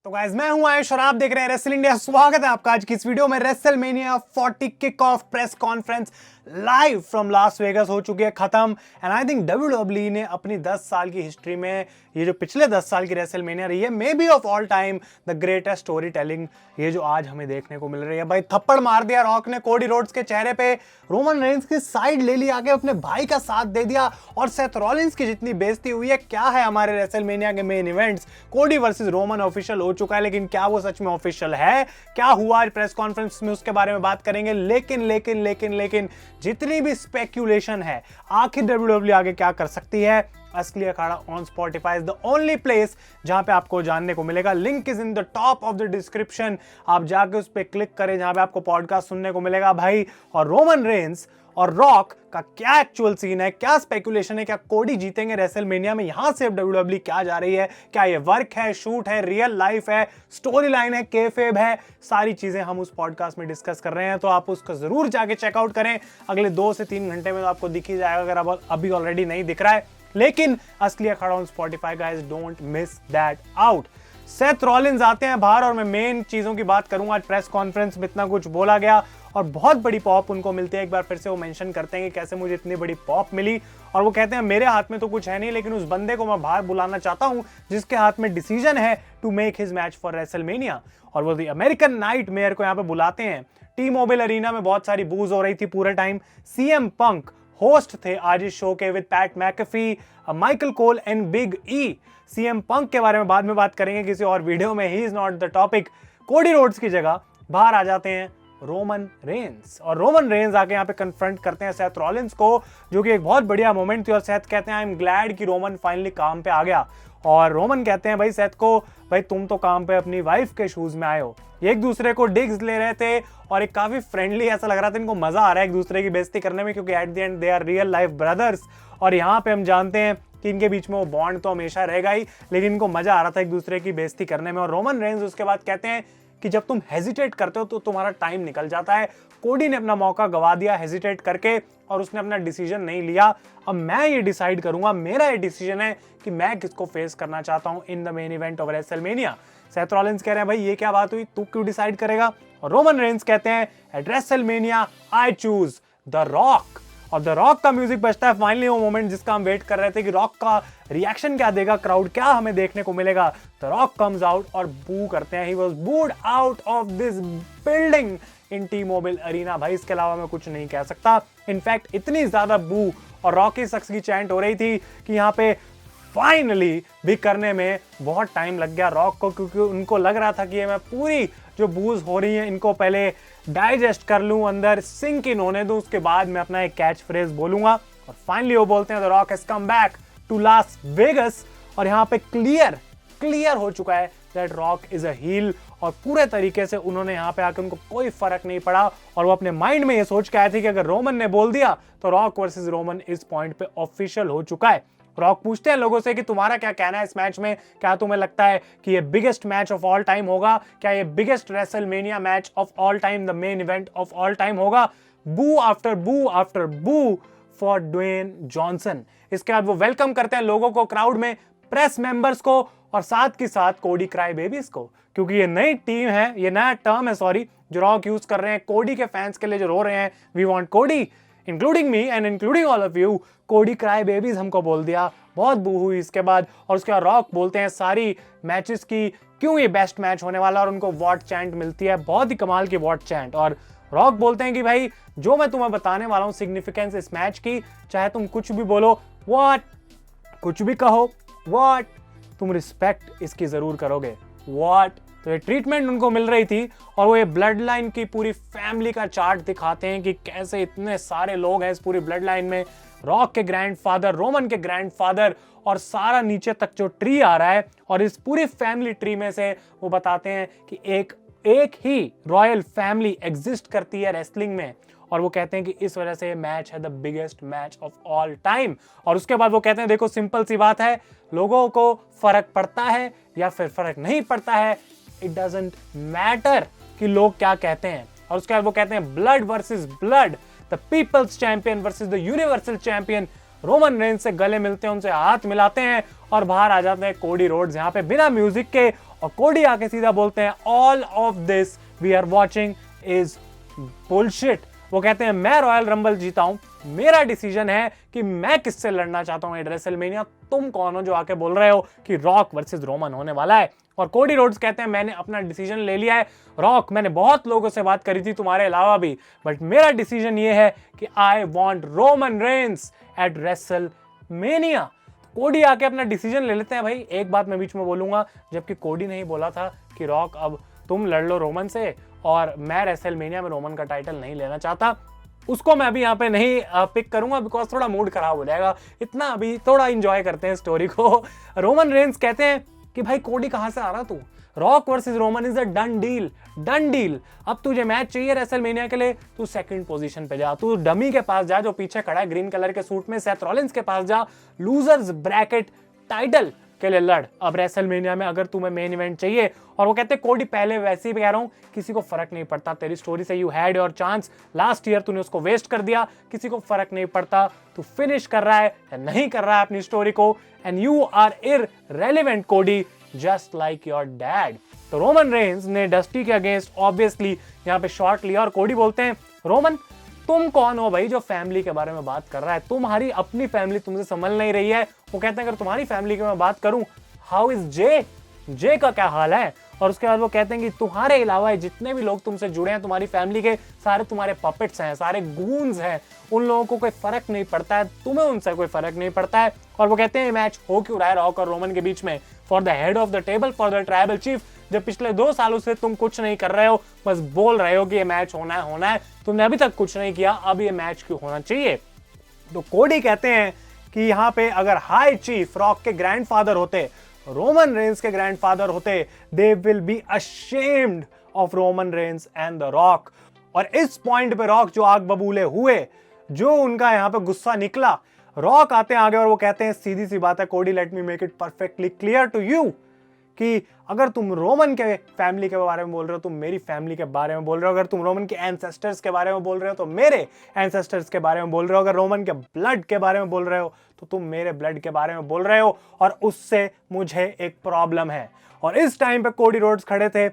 तो गाइस मैं हूं आयुष और आप देख रहे हैं रेसल इंडिया। स्वागत है आपका आज की इस वीडियो में। WrestleMania 40 kick off press conference live from Las Vegas हो चुकी है खत्म। एंड आई थिंक WWE ने अपनी 10 साल की हिस्ट्री में ये जो पिछले 10 साल की रेसलमेनिया रही है, may be of all time the greatest story telling ये जो आज हमें देखने को मिल रही है। भाई थप्पड़ मार दिया रॉक ने कोडी रोड्स के चेहरे पे, रोमन रेंस की साइड ले ली, आगे अपने भाई का साथ दे दिया और सेथ रॉलिंस की जितनी बेइज्जती हुई है। क्या है हमारे रेसलमेनिया के मेन इवेंट्स, कोडी वर्सेस रोमन ऑफिशियल हो चुका है, लेकिन क्या वो सच में ऑफिशियल है? क्या हुआ आज प्रेस कॉन्फ्रेंस में, उसके बारे में बात करेंगे। लेकिन जितनी भी स्पेक्यूलेशन है, आखिर WWE आगे क्या कर सकती है? Asli Akhada on Spotify is the only place जहां पे आपको जानने को मिलेगा। Link is in the top of the description, आप जाके उस पर क्लिक करें जहां पे आपको पॉडकास्ट सुनने को मिलेगा भाई। और रोमन रेंस और रॉक का क्या एक्चुअल सीन है, क्या स्पेकुलेशन है, क्या कोडी जीतेंगे रेसलमेनिया में? यहां से अब WWE क्या जा रही है? क्या ये वर्क है, शूट है, रियल लाइफ है, स्टोरी लाइन है, केफेब है? सारी चीजें हम उस पॉडकास्ट में डिस्कस कर रहे हैं, तो आप उसको जरूर जाके चेकआउट करें। अगले 2 से 3 घंटे में तो आपको दिख ही जाएगा अगर अब अभी ऑलरेडी नहीं दिख रहा है। लेकिन Asli Akhada on Spotify guys, don't miss that out. Seth Rollins आते हैं बाहर और मैं मेन चीजों की बात करूंगा। आज प्रेस कॉन्फ्रेंस में इतना कुछ बोला गया और बहुत बड़ी पॉप उनको मिलती है। एक बार फिर से वो मेंशन करते हैं कि कैसे मुझे इतनी बड़ी पॉप मिली, और वो कहते हैं मेरे हाथ में तो कुछ है नहीं, लेकिन उस बंदे को मैं बाहर बुलाना चाहता हूं जिसके हाथ में डिसीजन है to make his match for WrestleMania. और वो द अमेरिकन नाइटमेयर को यहां पे बुलाते हैं। टी मोबाइल अरीना में बहुत सारी बूज हो रही थी पूरे टाइम। सीएम पंक होस्ट थे आज इस शो के with PAT McAfee, Michael Cole and big E. CM Punk के बारे में बाद में बात करेंगे किसी और वीडियो में, he is not the topic. Cody Rhodes की जगह बाहर आ जाते हैं रोमन रेंस, और रोमन रेंस आके यहाँ पे कन्फ्रंट करते हैं सेथ रॉलिंस को, जो कि एक बहुत बढ़िया मोमेंट थी। और सेथ कहते हैं आई एम ग्लैड कि रोमन फाइनली काम पे आ गया। और रोमन कहते हैं भाई सेथ को, भाई तुम तो काम पे अपनी वाइफ के शूज में आए हो। ये एक दूसरे को डिग्स ले रहे थे और एक काफी फ्रेंडली ऐसा लग रहा था, इनको मजा आ रहा है एक दूसरे की बेइज्जती करने में, क्योंकि at the end they are real life brothers. और यहाँ पे हम जानते हैं कि इनके बीच में वो बॉन्ड तो हमेशा रहेगा ही, लेकिन इनको मजा आ रहा था एक दूसरे की बेइज्जती करने में। और रोमन रेंस उसके बाद कहते हैं कि जब तुम हेजिटेट करते हो तो तुम्हारा टाइम निकल जाता है। कोडी ने अपना मौका गवा दिया हेजिटेट करके, और उसने अपना डिसीजन नहीं लिया। अब मैं ये डिसाइड करूंगा, मेरा ये डिसीजन है कि मैं किसको फेस करना चाहता हूं in the main event of WrestleMania. Seth Rollins कह रहे हैं भाई ये क्या बात हुई, तू क्यों डिसाइड करेगा? और रोमन रेंस कहते हैं eight WrestleMania I choose the rock. और द रॉक का म्यूजिक बजता है। फाइनली वो मोमेंट जिसका हम वेट कर रहे थे कि रॉक का रिएक्शन क्या देगा, क्राउड क्या हमें देखने को मिलेगा। द रॉक कम्स आउट और बू करते हैं। He was booed out of this building in T Mobile arena. भाई इसके अलावा मैं कुछ नहीं कह सकता। इनफैक्ट इतनी ज्यादा बू और रॉकी सक्स की चैंट हो रही थी कि यहाँ पे फाइनली भी करने में बहुत टाइम लग गया रॉक को, क्योंकि उनको लग रहा था कि ये मैं पूरी जो बूज हो रही है इनको पहले डाइजेस्ट कर लूं, अंदर सिंक इन होने दूं, उसके बाद मैं अपना एक कैच फ्रेज बोलूंगा। और फाइनली वो बोलते हैं the Rock has come back to Las Vegas. और यहाँ पे क्लियर हो चुका है that Rock is a heel, और पूरे तरीके से उन्होंने यहाँ पे आकर उनको कोई फर्क नहीं पड़ा। और वो अपने माइंड में ये सोच के आए थे कि अगर रोमन ने बोल दिया तो रॉक वर्सेस रोमन इस पॉइंट पे ऑफिशियल हो चुका है। रॉक पूछते हैं लोगों से कि तुम्हारा क्या कहना है इस मैच में, क्या तुम्हें लगता है कि ये biggest match of all time होगा? क्या ये biggest WrestleMania match of all time, the main event of all time होगा? बू आफ्टर बू आफ्टर बू फॉर ड्वेन जॉनसन। इसके बाद वो वेलकम करते हैं लोगों को क्राउड में, प्रेस मेंबर्स को, और साथ के साथ कोडी क्राई बेबीज को, क्योंकि ये नई टीम है, ये नया टर्म है सॉरी, जो रॉक यूज कर रहे हैं कोडी के फैंस के लिए जो रो रहे हैं, वी वांट कोडी including me and including all of you. कोडी क्राई बेबीज हमको बोल दिया, बहुत बू हुई इसके बाद। और उसके बाद रॉक बोलते हैं सारी मैचेस की क्यों ये बेस्ट मैच होने वाला, और उनको वॉट चैंट मिलती है, बहुत ही कमाल की वॉट चैंट। और रॉक बोलते हैं कि भाई जो मैं तुम्हें बताने वाला हूं सिग्निफिकेंस इस मैच की, चाहे तुम कुछ भी बोलो, वॉट कुछ भी कहो, वॉट तुम रिस्पेक्ट इसकी जरूर करोगे, वॉट। तो ये ट्रीटमेंट उनको मिल रही थी। और वो ये ब्लड लाइन की पूरी फैमिली का चार्ट दिखाते हैं कि कैसे इतने सारे लोग हैं इस पूरी ब्लड लाइन में। रॉक के ग्रैंडफादर, रोमन के ग्रैंडफादर, और सारा नीचे तक जो ट्री आ रहा है, और इस पूरी फैमिली ट्री में से वो बताते हैं कि एक ही रॉयल फैमिली एग्जिस्ट करती है रेसलिंग में। और वो कहते हैं कि इस वजह से ये मैच है the biggest match of all time. और उसके बाद वो कहते हैं देखो सिंपल सी बात है, लोगों को फर्क पड़ता है या फिर फर्क नहीं पड़ता है, इट डजंट मैटर कि लोग क्या कहते हैं। और उसके बाद वो कहते हैं blood versus blood, the people's champion versus the universal champion. Roman Reigns से गले मिलते हैं, उनसे हाथ मिलाते हैं और बाहर आ जाते हैं कोडी रोड्स यहाँ पे बिना म्यूजिक के। और कोडी आके सीधा बोलते हैं all of this we are watching is bullshit. वो कहते हैं मैं रॉयल रंबल जीता हूं, मेरा डिसीजन है कि मैं किससे लड़ना चाहता हूं रेसलमेनिया, तुम कौन हो जो आके बोल रहे हो कि रॉक वर्सेस रोमन होने वाला है। और कोडी रोड्स कहते हैं मैंने अपना डिसीजन ले लिया है, रॉक मैंने बहुत लोगों से बात करी थी तुम्हारे अलावा भी, बट मेरा डिसीजन ये है कि I want Roman Reigns eight WrestleMania. कोडी आके अपना डिसीजन ले लेते हैं। भाई एक बात मैं बीच में बोलूंगा, जबकि कोडी ने ही बोला था कि रॉक अब तुम लड़ लो रोमन से और मैं रेसलमेनिया में रोमन का टाइटल नहीं लेना चाहता, उसको मैं अभी यहाँ पे नहीं पिक करूंगा बिकॉज थोड़ा मूड खराब हो जाएगा। इतना अभी थोड़ा इंजॉय करते हैं स्टोरी को। रोमन रेंस कहते हैं कि भाई कोडी कहां से आ रहा तू, rock versus Roman is a done deal, done deal. अब तुझे मैच चाहिए रेसलमेनिया के लिए, तू सेकंड पोजीशन पे जा, तू डमी के पास जा जो पीछे खड़ा है ग्रीन कलर के सूट में, सेथ रॉलिंस के पास जा, लूजर्स ब्रैकेट टाइटल के लिए लड़ अब रेसलमेनिया में अगर तुम्हें मेन इवेंट चाहिए। और वो कहते हैं कोडी पहले वैसे ही कह रहा हूं, किसी को फर्क नहीं पड़ता तेरी स्टोरी से, you had your chance, last year तूने उसको वेस्ट कर दिया, किसी को फर्क नहीं पड़ता तू फिनिश कर रहा है या नहीं कर रहा है अपनी स्टोरी को, एंड यू आर इररेलेवेंट कोडी जस्ट लाइक योर डैड। तो रोमन रेंस ने डस्टी के अगेंस्ट ऑब्वियसली यहाँ पे शॉट लिया और कोडी बोलते हैं रोमन तुम कौन हो भाई जो फैमिली के बारे में बात कर रहा है, तुम्हारी अपनी फैमिली तुमसे संभल नहीं रही है। वो कहते हैं अगर तुम्हारी फैमिली की मैं बात करूं, हाउ इज जे का क्या हाल है। और उसके बाद वो कहते हैं कि तुम्हारे अलावा जितने भी लोग तुमसे जुड़े हैं तुम्हारी फैमिली के, सारे तुम्हारे पपेट्स हैं, सारे गूंस हैं, उन लोगों को कोई फर्क नहीं पड़ता है, तुम्हें उनसे कोई फर्क नहीं पड़ता है। और वो कहते हैं मैच हो क्यों रहा है रॉक और रोमन के बीच में, for the head of the table, for the tribal chief, जब पिछले 2 सालों से तुम कुछ नहीं कर रहे हो, बस बोल रहे हो कि ये मैच होना है, तुमने अभी तक कुछ नहीं किया, अब ये मैच क्यों होना चाहिए। तो कोडी कहते हैं कि यहाँ पे अगर हाई चीफ रॉक के ग्रैंडफादर होते, रोमन रेंस के ग्रैंडफादर होते, they will be ashamed of Roman Reigns and the rock. और इस पॉइंट पे रॉक जो आग बबूले हुए, जो उनका यहाँ पे गुस्सा निकला, रॉक आते हैं आगे और वो कहते हैं सीधी सी बात है Cody, let me make it perfectly clear to you कि अगर तुम रोमन के फैमिली के बारे में बोल रहे हो, तुम मेरी फैमिली के बारे में बोल रहे हो, अगर तुम रोमन के एंसेस्टर्स के बारे में बोल रहे हो तो मेरे एंसेस्टर्स के बारे में बोल रहे हो, अगर रोमन के ब्लड के बारे में बोल रहे हो तो तुम मेरे ब्लड के बारे में बोल रहे हो, और उससे मुझे एक प्रॉब्लम है। और इस टाइम पे कोडी रोड्स खड़े थे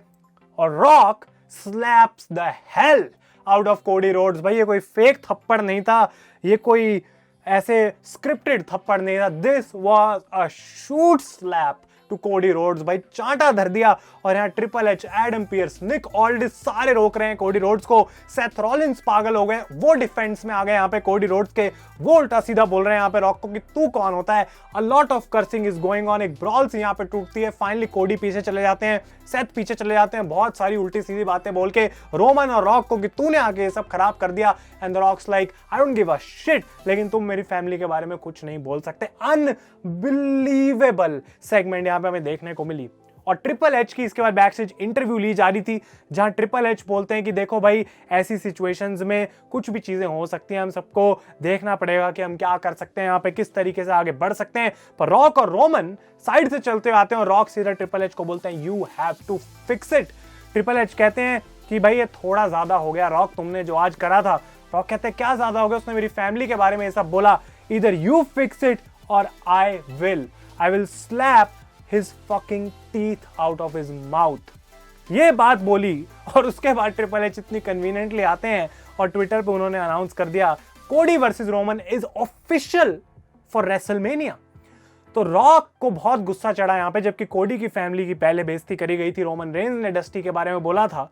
और rock slaps the hell out of कोडी रोड्स। भाई ये कोई फेक थप्पड़ नहीं था, ये कोई ऐसे स्क्रिप्टेड थप्पड़ नहीं था, this was a shoot slap to Cody Rhodes. भाई चांटा धर दिया। और यहाँ triple H, Adam Pearce, Nick Aldis सारे रोक रहे हैं कोडी रोड्स को। सेथ रॉलिंस पागल हो गए, वो डिफेंस में आ गए यहाँ पे कोडी रोड्स के, वो उल्टा सीधा बोल रहे हैं यहाँ पे रॉक को कि तू कौन होता है। A lot of cursing is going on, एक ब्रॉल सी यहाँ पे टूटती है। फाइनली कोडी पीछे चले जाते हैं, सेथ पीछे चले जाते हैं, बहुत सारी उल्टी सीधी बातें बोल के रोमन और रॉक को कि तूने आके ये सब खराब कर दिया। And the rocks like I don't give a shit, लेकिन तुम मेरी फैमिली के बारे में कुछ नहीं बोल सकते। अनबिलीवेबल सेगमेंट यहाँ पे हमें देखने को मिली। और ट्रिपल एच की इसके बाद बैक स्टेज इंटरव्यू ली जा रही थी, जहां ट्रिपल एच बोलते हैं कि देखो भाई ऐसी सिचुएशंस में कुछ भी चीजें हो सकती हैं, हम सबको देखना पड़ेगा कि हम क्या कर सकते हैं, यहाँ पे किस तरीके से आगे बढ़ सकते हैं। पर रॉक और रोमन साइड से चलते हुए आते हैं और रॉक सीधा ट्रिपल एच को बोलते हैं you have to fix it. Triple H कहते हैं कि भाई ये थोड़ा ज्यादा हो गया रॉक, तुमने जो आज करा था। रॉक कहते हैं क्या ज्यादा हो गया, उसने मेरी फैमिली के बारे में ये सब बोला, इधर यू फिक्स इट और I will slab his fucking teeth out of his mouth। ये बात बोली और उसके बाद ट्रिपल एच इतनी कन्वीनियंटली आते हैं और ट्विटर पे उन्होंने अनाउंस कर दिया कोडी versus Roman is official for WrestleMania. तो रॉक को बहुत गुस्सा चढ़ा यहाँ पे, जबकि कोडी की फैमिली की पहले बेइज्जती करी गई थी, रोमन रेंस ने डस्टी के बारे में बोला था।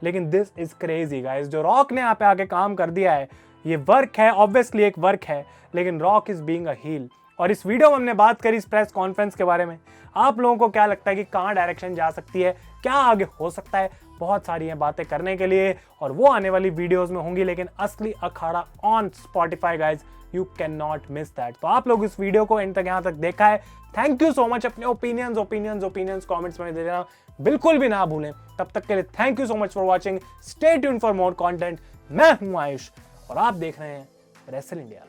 लेकिन दिस इज क्रेजी गाइस, जो रॉक ने यहाँ पे आके काम कर दिया है, ये वर्क है, ऑब्वियसली एक वर्क है, लेकिन Rock is being a heel. और इस वीडियो में हमने बात करी इस प्रेस कॉन्फ्रेंस के बारे में। आप लोगों को क्या लगता है कि कहाँ डायरेक्शन जा सकती है, क्या आगे हो सकता है? बहुत सारी हैं बातें करने के लिए और वो आने वाली वीडियोस में होंगी, लेकिन Asli Akhada on Spotify guys, you can not miss that. तो आप लोग इस वीडियो को एंड तक यहाँ तक देखा है, थैंक यू सो मच। अपने ओपिनियंस कमेंट्स में दे देना बिल्कुल भी ना भूलें। तब तक के लिए thank you so much for watching, stay tuned for more content. मैं हूं आयुष और आप देख रहे हैं रेसल इंडिया।